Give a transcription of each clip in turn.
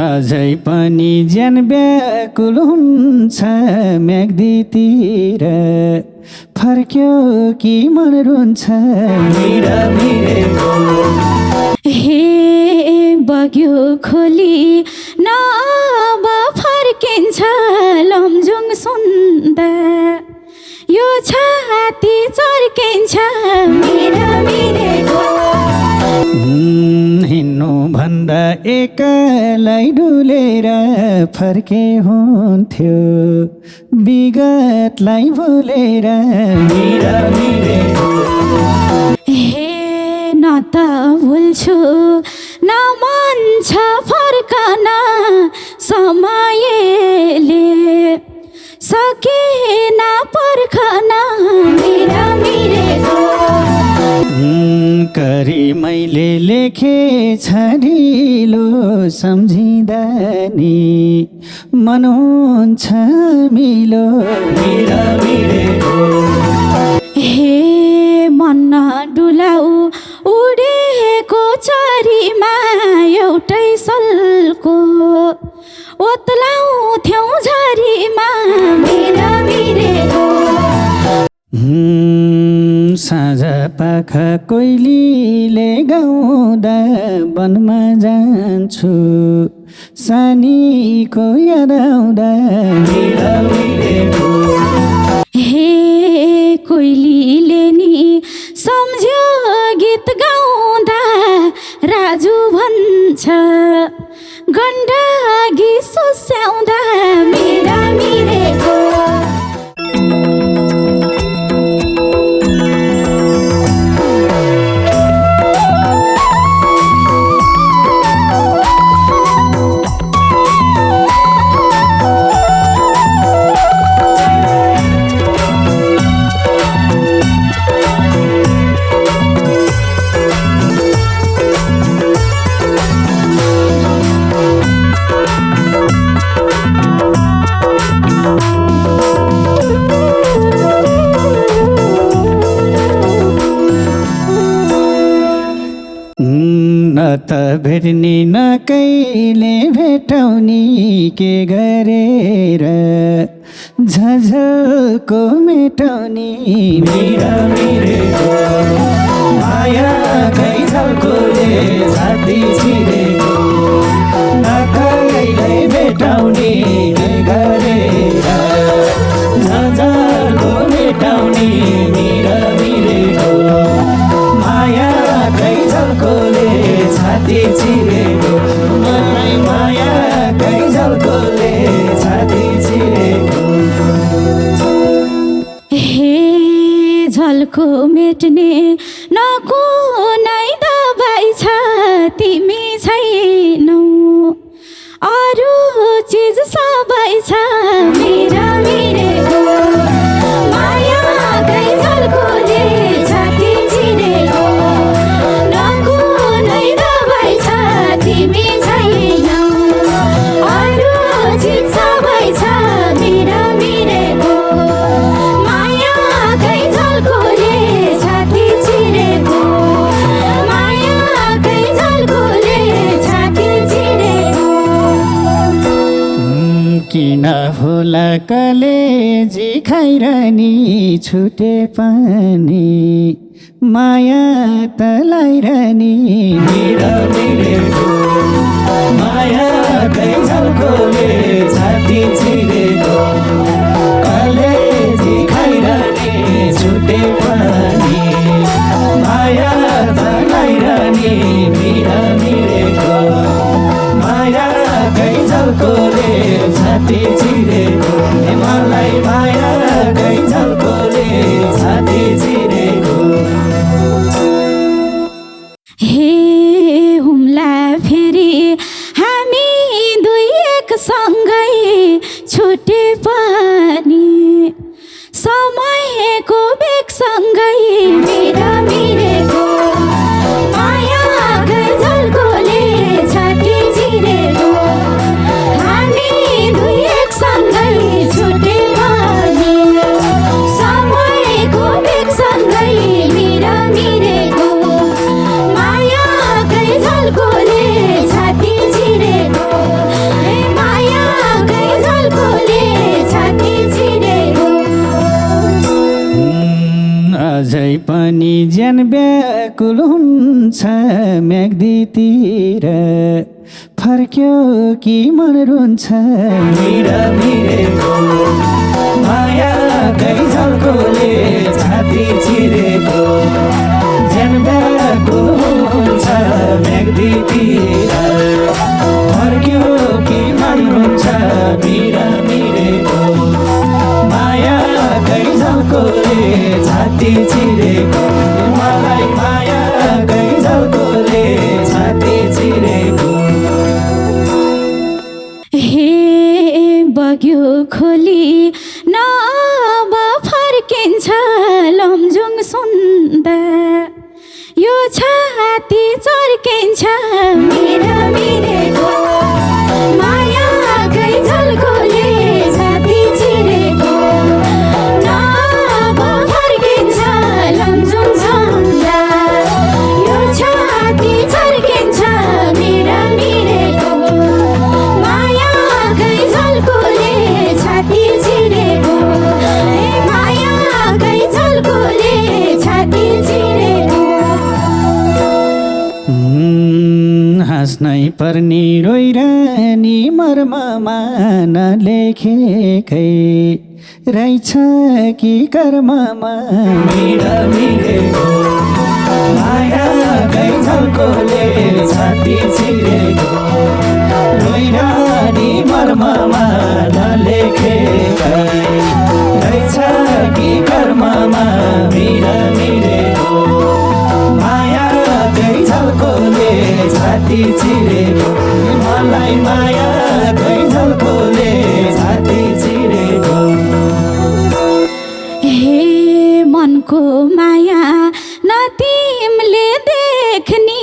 अझै पनि ज्यान व्याकुल हुन्छ म्याग्दीतिर फर्क्यो कि मन रुन्छ मिरा मिरेको हे बग्यो खोली नब फर्किन्छ लमजुङ सुन्दा यो छाती चर्किन्छ मिरा मिरेको हिँड्नु भन्दा एक्लै डुलेर फर्के हुन्थ्यो विगतलाई भुलेर मिरा मिरेको हे न त भुल्छु न मन छ फर्कन समयले सकेन पर्खन मिरा मिरेको करी मैले लेखे छ ढिलो सम्झिँदा नि मन हुन्छ मिलो मिरा मिरेको हे मन डुलाउ उडेको चरीमा एउटै सलको ओत्लाउँथ्यौ झरीमा मिरा मिरेको साँझ पाखा कोइलीले गाउँदा वनमा जान्छु सानीको याद आउँदा मिरा मिरेको हे कोइलीले नि सम्झ्यो गीत गाउँदा राजु भन्छ गण्डकी सुस्याउँदा मिरा मिरेको त भेट्ने न कहिले भेटाउने के गरेर झझको मेटाउने मिरा मिरेको माया कैझलकोले छाती छिरेको न कहिले भेटाउने के गरेर झझको मेटाउने मिरा मिरेको माया कैझलकोले छाती छिरेको मलाई माया कैझलकोले छाती छिरेको हे झल्को मेट्ने नकुनै दबाई छ तिमी छैनौ अरू चिज सबै छ मिरा मिरेको माया कैझलकोले छाती छिरेको नकुनै दबाई छ तिमी छैनौ अरू चिज सबै छ मिरा मिरेको माया कैझलकोले छाती छिरेको माया कैझलकोले छाती छिरेको किन होला कलेजी खाइरहने छुटे पनि माया तलाइरहने मिरा मिरेको माया कैझलकोले छाती छिरेको कलेजी खाइरहने छुटे पनि माया तलाइरहने मिरा मिरेको माया कैझलकोले छाती छिरेको मलाई माया कैझलकोले छाती छिरेको हे हुम्ला फेरि हामी दुई एक सँगै छुटे पनि समयको बेगसँगै मिरा मिरेको माया कैझलकोले छाती छिरेको हामी दुई एक सँगै छुटे पनि समयको बेगसँगै मिरा मिरेको माया कैझलकोले छाती छिरेको व्याकुल हुन्छ म्याग्दीतिर फर्क्यो कि मन रुन्छ मिरा मिरेको मायाकै झल्कोले छाती चिरेको ज्यान व्याकुल हुन्छ म्याग्दीतिर फर्क्यो कि मन रुन्छ मिरा मिरेको मायाकै झल्कोले छाती चिरेको मलाई मायाकै झल्कोले छाती चिरेको हे बग्यो खोली नब फर्किन्छ लमजुङ सुन्दा यो छाती चर्किन्छ मेरा मिरेको मायाकै झल्कोले छाती चिरेको नब फर्किन्छ लमजुङ सुन्दा यो छाती चर्किन्छ मेरा मिरेको मायाकै झल्कोले छाती चिरेको मायाकै झल्कोले छाती चिरेको हाँस्नै पर्ने रोइरहने मर्ममा नलेखेकै रहेछ कि कर्ममा मिरा मिरेको मायाकै झल्कोले छाती चिरेको रोइरहने मर्ममा नलेखेकै रहेछ कि कर्ममा मिरा मिरेको मायाकै झल्कोले छाती चिरेको मलाई मायाकै झल्कोले छाती चिरेको हे मनको माया न तिमीले देख्नी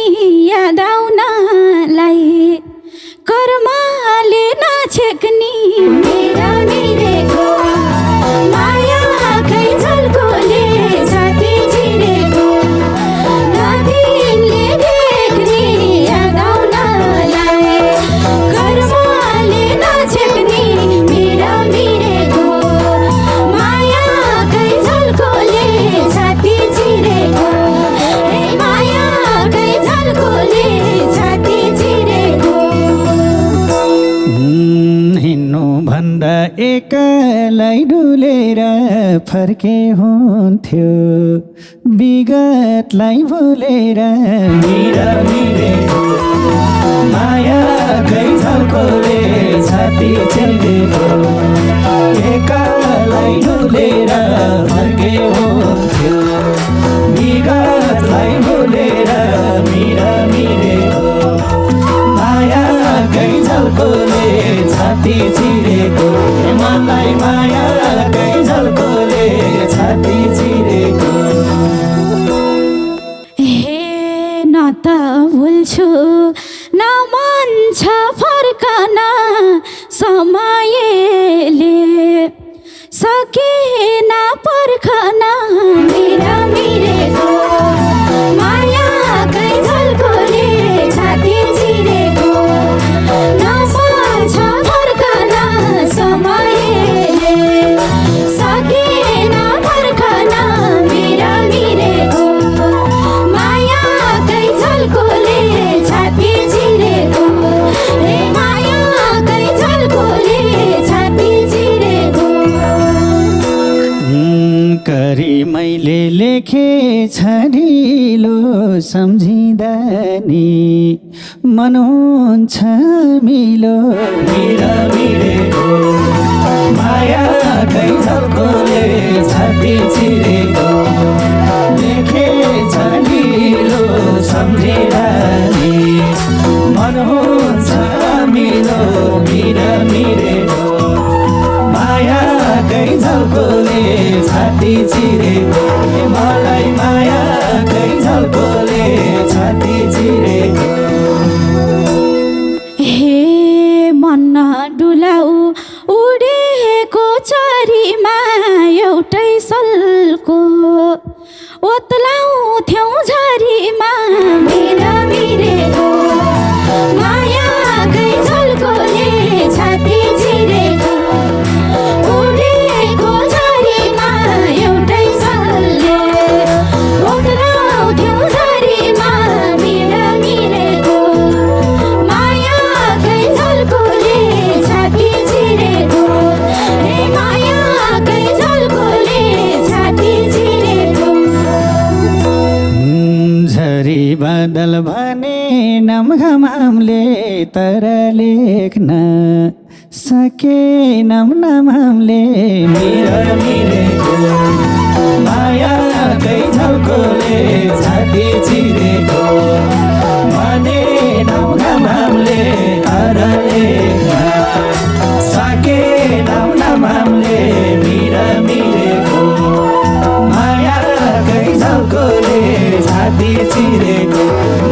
याद आउनलाई कर्मले नछेक्नी मेरा मिरेको मायाकै झल्कोले छाती चिरेको न तिमीले देख्नी याद आउनलाई कर्मले नछेक्नी मेरा मिरेको मायाकै झल्कोले छाती चिरेको मायाकै झल्कोले छाती चिरेको हिँड्नु भन्दा एक्लै डुलेर फर्के हुन्थ्यो विगतलाई भुलेर मिरा मिरेको मायाकै झल्कोले छाती चिरेको एकालाई डुलेर फर्के हुन्थ्यो विगतलाई भुलेर मिरा मिरेको मायाकै झल्कोले छाती चिरेको मलाई मायाकै झल्कोले छाती चिरेको हे न त भुल्छु न मन छ फर्कन समयले सकेन पर्खन मेरा मिरेको मायाकै झल्कोले छाती चिरेको न मन छ फर्कन समयले सकेन पर्खन मेरा मिरेको मायाकै झल्कोले छाती चिरेको मायाकै झल्कोले छाती चिरेको करी मैले लेखे छरिलो सम्झिँदा नि मन हुन्छ मिलो मिरा मिरेको मायाकै झल्कोले छाती चिरेको लेखे छरिलो सम्झिँदा नि मन हुन्छ मिलो मिरा मिरेको मायाकै झल्कोले छाती चिरेको मलाई मायाकै झल्कोले छाती चिरेको हे मन डुलाउ उडेको चरीमा एउटै सल्को ओत्लाउँथ्यौ झरीमा मेरा मिरेको मायाकै झल्कोले छाती चिरेको उडेको झरीमा एउटै सल्ले ओत्लाउँथ्यौ झरी तर लेख्न सकेनौँ नाम हामीले मिरेको मायाकै झल्कोले छाती चिरेको भनेनौँ नाम हामीले तर लेख्न सकेनौँ नाम हामीले मिरेको मायाकै झल्कोले छाती चिरेको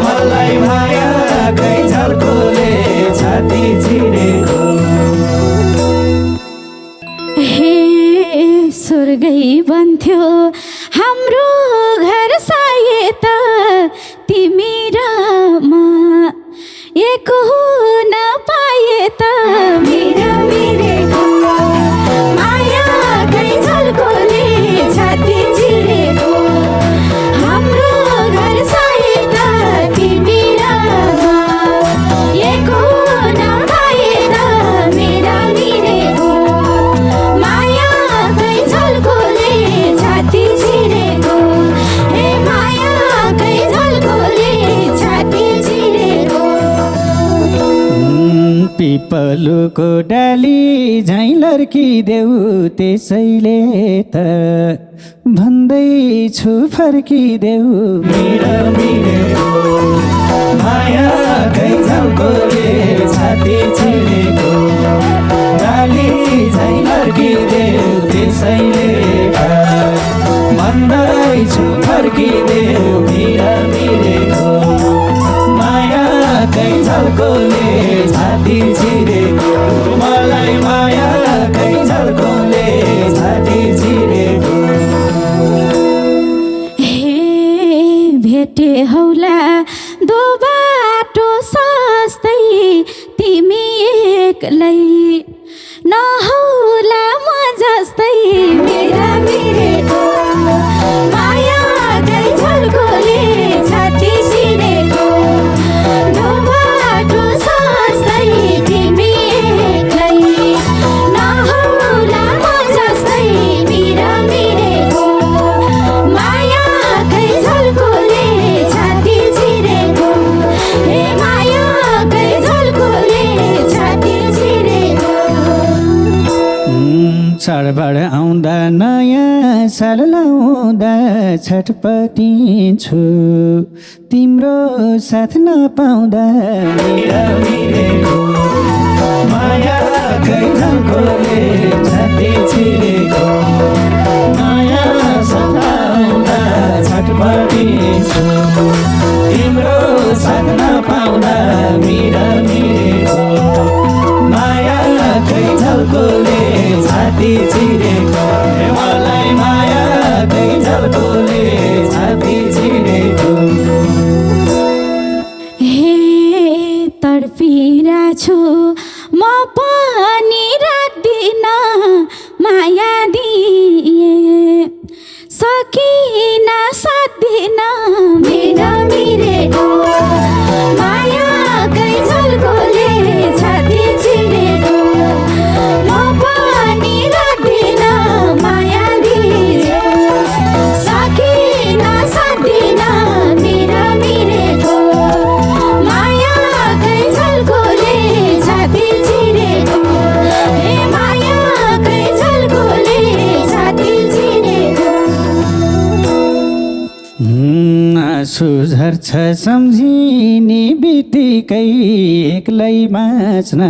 मलाई मायाकै झल्कोले छाती चिरेको हे स्वर्गै बन्थ्यो हाम्रो घर सायद तिमी र म एक हुन पाए त मिरेको मायाकै झल्कोले छाती चिरेको हाम्रो घर सायद तिमी र म एक हुन पाए त मिरेको मायाकै झल्कोले छाती चिरेको हे मायाकै झल्कोले छाती चिरेको पिपलुको डाली झैँ लर्किदेऊ त्यसैले त भन्दैछु फर्किदेऊ मिरेको मायाकै झल्कोले छाती चिरेको डाली झैँ लर्किदेऊ त्यसैले भन्दैछु फर्किदेऊ मिरेको मायाकै झल्कोले छाती चिरेको मलाई मायाकै झल्कोले छाती चिरेको हे भेटे हौला दो बाटो सस्तै तिमी एक्लै नहौला म जस्तै मिरेको मायाकै झल्कोले छाती चिरेको दो बाटो सस्तै तिमी एक्लै नहौला म जस्तै मिरेको मायाकै झल्कोले छाती चिरेको हे मायाकै झल्कोले छाती चिरेको चाडबाड आउँदा नयाँ साल लाउँदा छटपटिन्छु तिम्रो साथ नपाउँदा मिरेको मायाकै झल्कोले छाती चिरेको नयाँ सताउँदा छटपटिन्छु तिम्रो साथ नपाउँदा मिरेको मायाकै झल्कोले छाती चिरेको मलाई मायाकै झल्कोले छाती चिरेको हे तडपिरा छु म पनि राख्दिन माया दिए सकिन साध्दिन मिरेको मायाकै झल्कोले छाती चिरेको म पनि राख्दिन माया दिए सकिन साध्दिन मिरेको मायाकै झल्कोले छाती चिरेको हे मायाकै झल्कोले छाती चिरेको आँसु झर्छ सम्झिने बित्तिकै एक्लै बाँच्न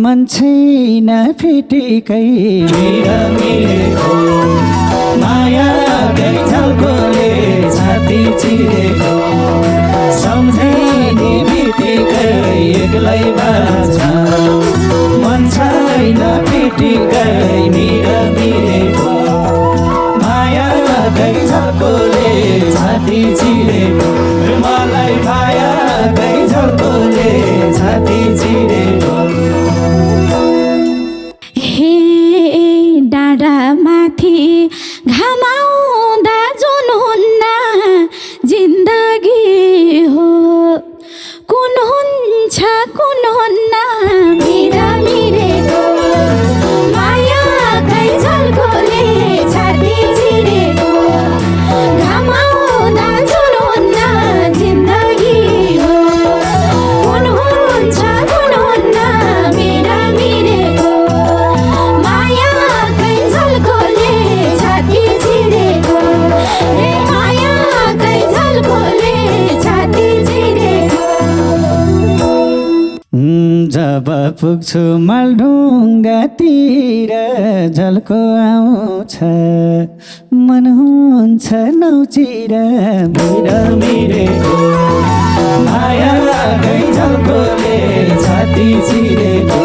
मन छैन फिटिकै मिरेको मायाकै झल्कोले छाती चिरेको सम्झिने बित्तिकै एक्लै बाँच्न मन छैन फिटिकै मिरेको मायाकै झल्कोले छाती चिरेको मलाई मायाकै झल्कोले छाती चिरेको हे डाँडा माथि घामाउँदा जुन हुन्न जिन्दगी हो कुन हुन्छ कुन हुन्न मिरेको मायाकै झल्कोले छाती चिरेको घामाउँदा जुन हुन्न जिन्दगी हो कुन हुन्छ जब पुग्छु मालढुङ्गातिर झल्को आउँछ मन हुन्छ नौचिर मिरेको माया झल्कोले छाती छिरेको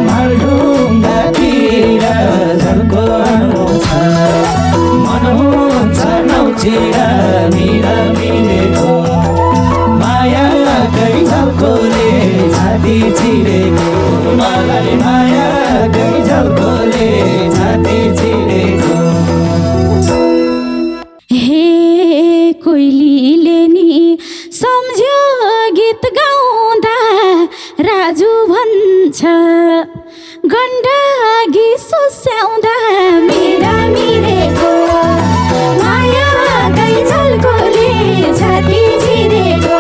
मालढुङ्गातिर झल्को आउँछ मन हुन्छ नौचिर मिरेको माया झल्कोले छाती छिरेको मलाई माया झल्कोले छाती छिरेको हे कोइलीले नि सम्झ्यो गीत गाउँदा राजु भन्छ गण्डकी सुस्याउँदा मेरा मिरेको माया झल्कोले छाती छिरेको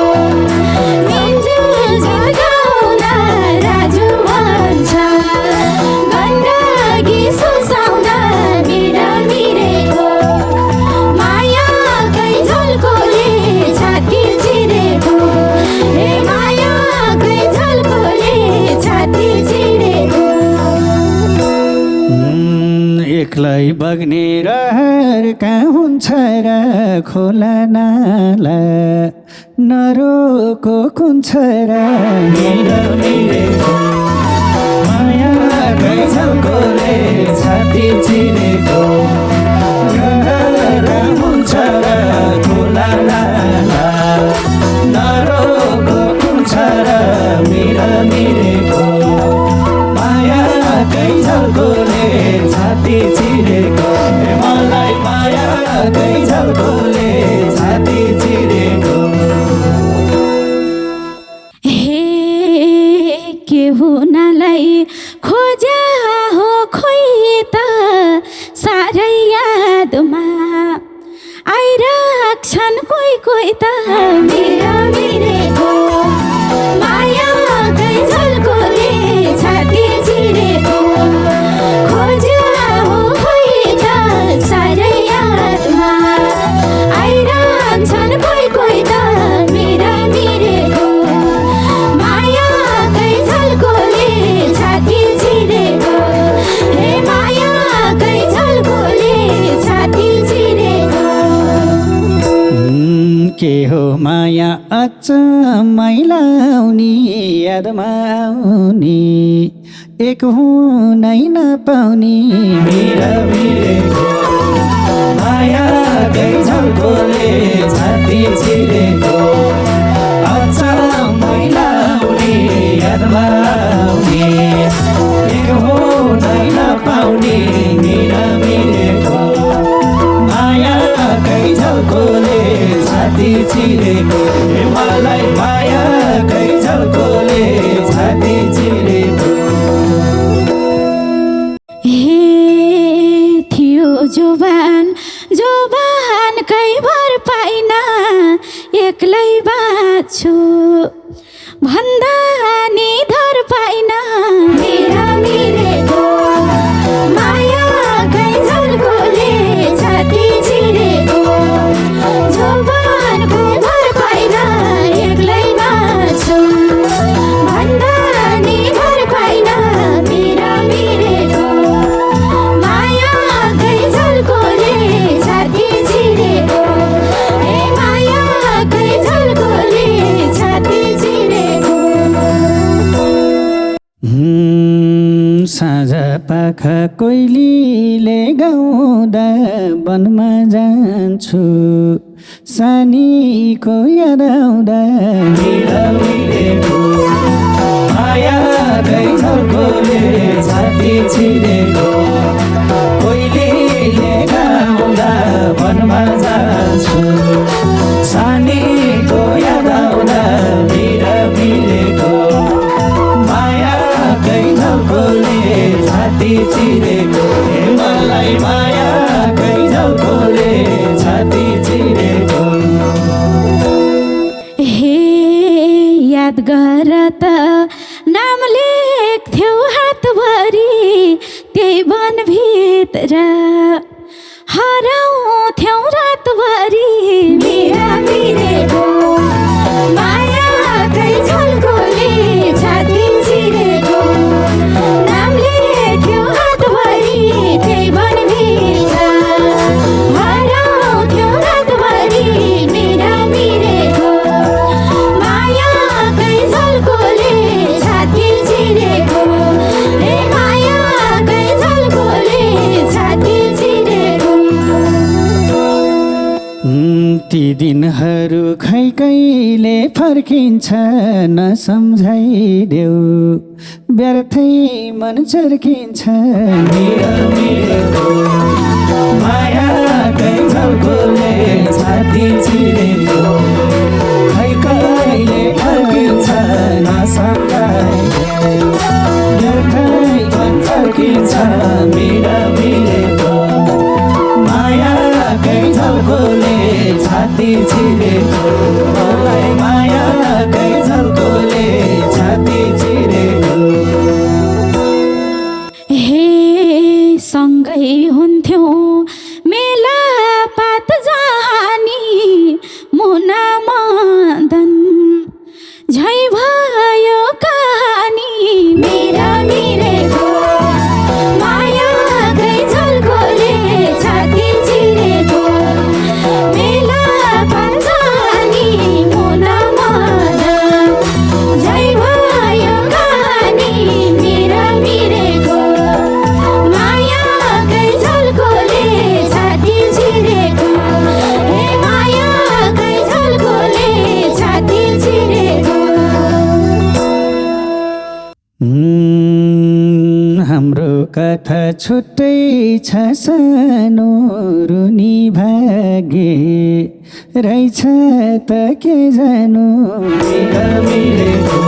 राजु भन्छ गण्डकी सुसाउँदा मेरा मिरेको माया झल्कोले छाती छिरेको हे माया झल्कोले छाती छिरेको एक्लै बग्ने रहर कहाँ हुन्छ र खोला नाला नरोको कुन छ र मिरेको माया झल्कोले छाती छिरेको रहर हुन्छ र खोला नाला नरोको हुन्छ र मिरेको माया झल्कोले छाती छिरेको मलाई माया झल्कोले छाती छिरेको हे के हुनलाई खोज्या हो खोइ त साह्रै यादमा आइराख्छन् कोही कोही त मेरा मिरेको माया झल्कोले छाती छिरेको खोज्या हो खोइ त साह्रै यादमा आइराख्छन् कोही कोही त मेरा मिरेको माया झल्कोले छाती छिरेको हे माया झल्कोले छाती छिरेको के हो माया अचम्मै लाउने यादमा आउने एक हुनै नपाउने मिरेको माया झल्कोले छाती छिरेको अचम्मै लाउने यादमा आउने एक हुनै नपाउने मिरेको माया झल्कोले छाती छिरेको मलाई माया झल्कोले छाती छिरेको हे थियो जोबान कै भर पाइन एक्लै बाँच्छु भन्दा नि धर पाइन मेरा मिरेको माया झल्कोले छाती छिरेको जोबान कै भर पाइन एक्लै बाँच्छु भन्दा नि धर पाइन मेरा मिरेको माया झल्कोले छाती छिरेको हे माया झल्कोले छाती छिरेको साँझ पाख कोइलीले गाउँदा वनमा जान्छु सानीको याद आउँदा मिरेको माया झल्कोले छाती छिरेको कोइलीले गाउँदा वनमा जान्छु सानीको याद आउँदा मिरेको माया झल्कोले छाती छिरेको मलाई माया झल्कोले छाती छिरेको हे याद गर त नाम लेख्थ्यौ हातभरि त्यही वनभित्र हराउँथ्यौ रातभरि मेरा मिरेको माया झल्कोले छाती फर्किन्छ नसम्झाइदेऊ व्यर्थै मन चर्किन्छ मिरेको मायाकै झल्कोले छाती चिरेको खै कहिले फर्किन्छ नसम्झाइदेऊ व्यर्थै मन चर्किन्छ मिरेको मायाकै झल्कोले छाती चिरेको मलाई मायाकै झल्कोले छाती चिरेको हे सँगै हुन्थ्यौ मेला पात जानी मुना मदन झै भयो कहानी मेरा मिरेको मायाकै झल्कोले छाती चिरेको मेला पात जानी मुना मदन झै भयो कहानी मेरा मिरेको मायाकै झल्कोले छाती चिरेको हे मायाकै झल्कोले छाती चिरेको हाम्रो कथा छुट्टै छ सानो रुनी भागे रहेछ त के जानु मिरेको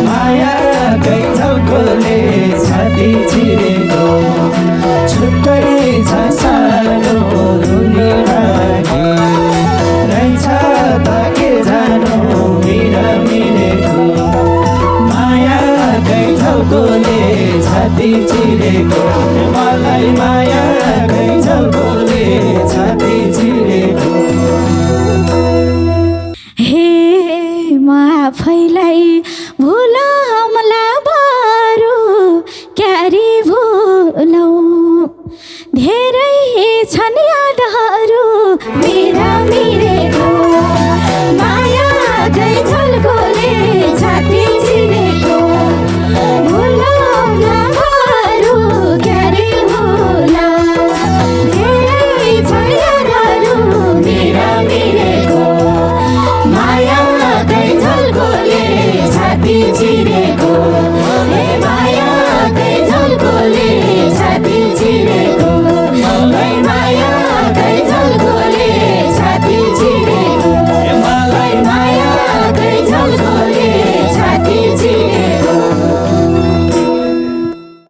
मायाकै झल्कोले छाती चिरेको छुट्टै छ सानो रुनी भागे रहेछ त के जानु मिरेको मायाकै झल्कोले छाती चिरेको मलाई मायाकै झल्कोले छाती चिरेको हे म आफैलाई भुलमला बरु क्यारी भुलौ धेरै छन् यादहरू मेरा मिरेको मायाकै झल्कोले छाती चिरेको भुलमला बरु क्यारी भुलौ धेरै छन् यादहरू मेरा मिरेको मायाकै झल्कोले छाती चिरेको